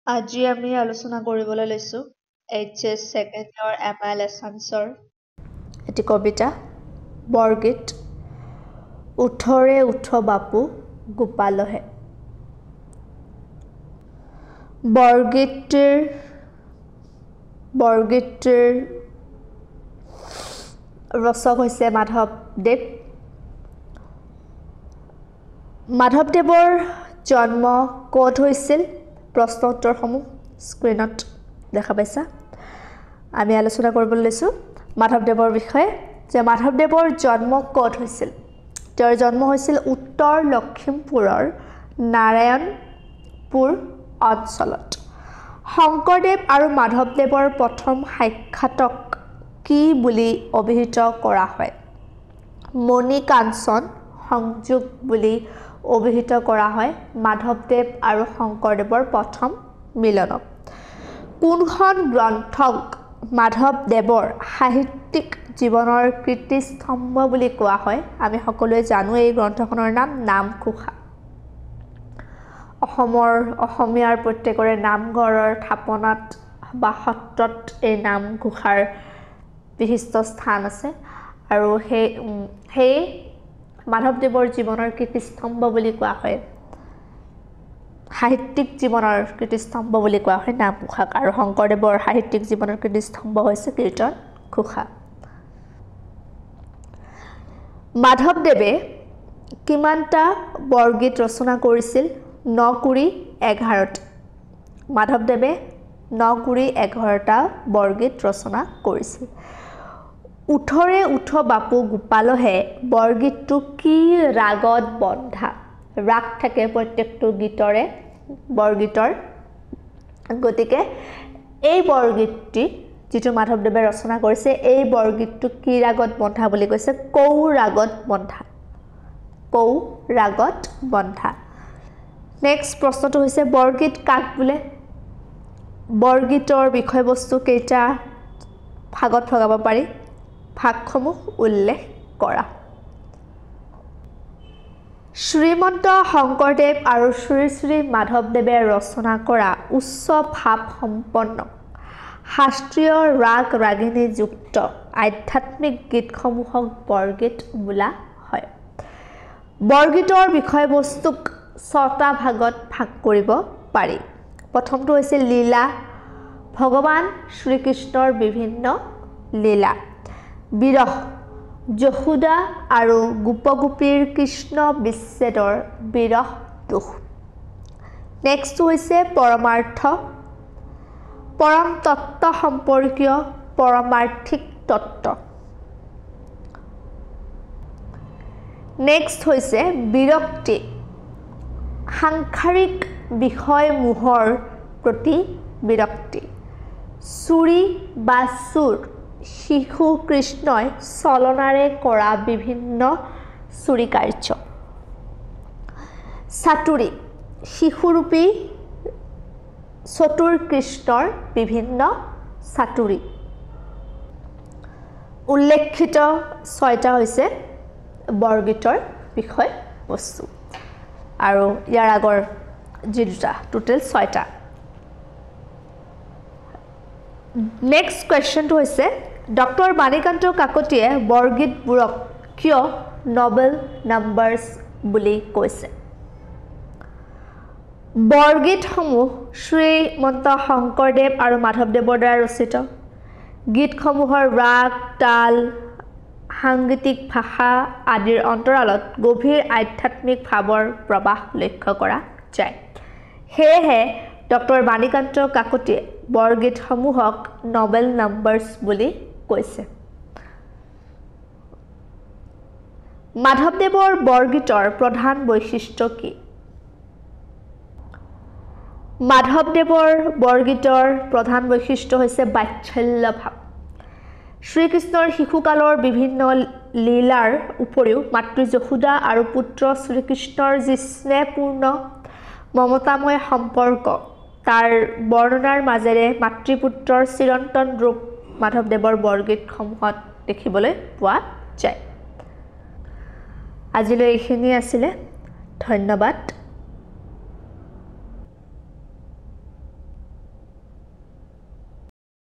আজি আমি আলোচনা কৰিবলৈ লৈছোঁ HS ছেকেণ্ড ইয়েৰ ML এছামিছৰ এটি কবিতা বৰগীত উঠৰে উঠ বাপু গোপালহে। বৰগীতটিৰ ৰচক হৈছে মাধৱদেৱ। মাধৱদেৱৰ জন্ম ক'ত হৈছিল? প্ৰশ্ন উত্তৰসমূহ স্ক্ৰীনত দেখা পাইছা। আমি আলোচনা কৰিবলৈ লৈছোঁ মাধৱদেৱৰ বিষয়ে যে মাধৱদেৱৰ জন্ম ক'ত হৈছিল। তেওঁৰ জন্ম হৈছিল উত্তৰ লখিমপুৰৰ নাৰায়ণপুৰ অঞ্চলত। শংকৰদেৱ আৰু মাধৱদেৱৰ প্ৰথম সাক্ষাতক কি বুলি অভিহিত কৰা হয়? মণিকাঞ্চন সংযোগ বুলি অভিহিত কৰা হয় মাধৱদেৱ আৰু শংকৰদেৱৰ প্ৰথম মিলনক। কোনখন গ্ৰন্থক মাধৱদেৱৰ সাহিত্যিক জীৱনৰ কীৰ্তিস্তম্ভ বুলি কোৱা হয়? আমি সকলোৱে জানো এই গ্ৰন্থখনৰ নাম নামঘোষা। অসমীয়াৰ প্ৰত্যেকৰে নামঘৰৰ থাপনাত বা সত্ৰত এই নামঘোষাৰ বিশিষ্ট স্থান আছে আৰু সেই মাধৱদেৱৰ জীৱনৰ কীৰ্তিস্তম্ভ বুলি কোৱা হয়, সাহিত্যিক জীৱনৰ কীৰ্তিস্তম্ভ বুলি কোৱা হয় নামঘোষাক, আৰু শংকৰদেৱৰ সাহিত্যিক জীৱনৰ কীৰ্তিস্তম্ভ হৈছে কীৰ্তন ঘোষা। মাধৱদেৱে কিমানটা বৰগীত ৰচনা কৰিছিল? 9×11। মাধৱদেৱে 9×11টা বৰগীত ৰচনা কৰিছিল। উঠৰে উঠ বাপু গোপালহে বৰগীতটো কি ৰাগত বন্ধা? ৰাগ থাকে প্ৰত্যেকটো গীতৰে বৰগীতৰ, গতিকে এই বৰগীতটি যিটো মাধৱদেৱে ৰচনা কৰিছে এই বৰগীতটো কি ৰাগত বন্ধা বুলি কৈছে? কৌ ৰাগত বন্ধা। কৌ ৰাগত বন্ধা। নেক্সট প্ৰশ্নটো হৈছে বৰগীত কাক বোলে? বৰগীতৰ বিষয়বস্তু কেইটা ভাগত ভগাব পাৰি? ভাগসমূহ উল্লেখ কৰা। শ্ৰীমন্ত শংকৰদেৱ আৰু শ্ৰী শ্ৰী মাধৱদেৱে ৰচনা কৰা উচ্চ ভাৱসম্পন্ন শাস্ত্ৰীয় ৰাগ ৰাগিণীযুক্ত আধ্যাত্মিক গীতসমূহক বৰগীত বোলা হয়। বৰগীতৰ বিষয়বস্তুক 6টা ভাগত ভাগ কৰিব পাৰি। প্ৰথমটো হৈছে লীলা, ভগৱান শ্ৰীকৃষ্ণৰ বিভিন্ন লীলা। বিৰহ, যশোদা আৰু গোপগোপীৰ কৃষ্ণ বিচ্ছেদৰ বিৰহ দুখ। নেক্সটটো হৈছে পৰমাৰ্থ, পৰম তত্ত্ব সম্পৰ্কীয় পৰমাৰ্থিক তত্ত্ব। নেক্সট হৈছে বিৰক্তি, সাংসাৰিক বিষয়সমূহৰ প্ৰতি বিৰক্তি। চুৰি বা চুৰ, শিশু কৃষ্ণই চলনাৰে কৰা বিভিন্ন চুৰি কাৰ্য। চাতুৰী, শিশুৰূপী চতুৰ কৃষ্ণৰ বিভিন্ন চাতুৰী। উল্লেখিত 6টা হৈছে বৰগীতৰ বিষয়বস্তু আৰু ইয়াৰ আগৰ যি দুটা টোটেল 6টা। নেক্সট কুৱেশ্যনটো হৈছে ডক্টৰ বাণীকান্ত কাকতিয়ে বৰগীতবোৰক কিয় নবেল নাম্বাৰছ বুলি কৈছে? বৰগীতসমূহ শ্ৰীমন্ত শংকৰদেৱ আৰু মাধৱদেৱৰ দ্বাৰা ৰচিত। গীতসমূহৰ ৰাগ, তাল, সাংগীতিক ভাষা আদিৰ অন্তৰালত গভীৰ আধ্যাত্মিক ভাৱৰ প্ৰৱাহ লক্ষ্য কৰা যায়। সেয়েহে ডক্টৰ বাণীকান্ত কাকতিয়ে বৰগীতসমূহক নবেল নাম্বাৰছ বুলি কৈছে। মাধৱদেৱৰ বৰগীতৰ প্ৰধান বৈশিষ্ট্য কি? মাধৱদেৱৰ বৰগীতৰ প্ৰধান বৈশিষ্ট্য হৈছে বাৎসল্য ভাৱ। শ্ৰীকৃষ্ণৰ শিশুকালৰ বিভিন্ন লীলাৰ উপৰিও মাতৃ যশোদা আৰু পুত্ৰ শ্ৰীকৃষ্ণৰ যি স্নেহপূৰ্ণ মমতাময় সম্পৰ্ক তাৰ বৰ্ণনাৰ মাজেৰে মাতৃপুত্ৰৰ চিৰন্তন ৰূপ মাধৱদেৱৰ বৰগীতসমূহত দেখিবলৈ পোৱা যায়। আজিলৈ এইখিনি আছিলে। ধন্যবাদ।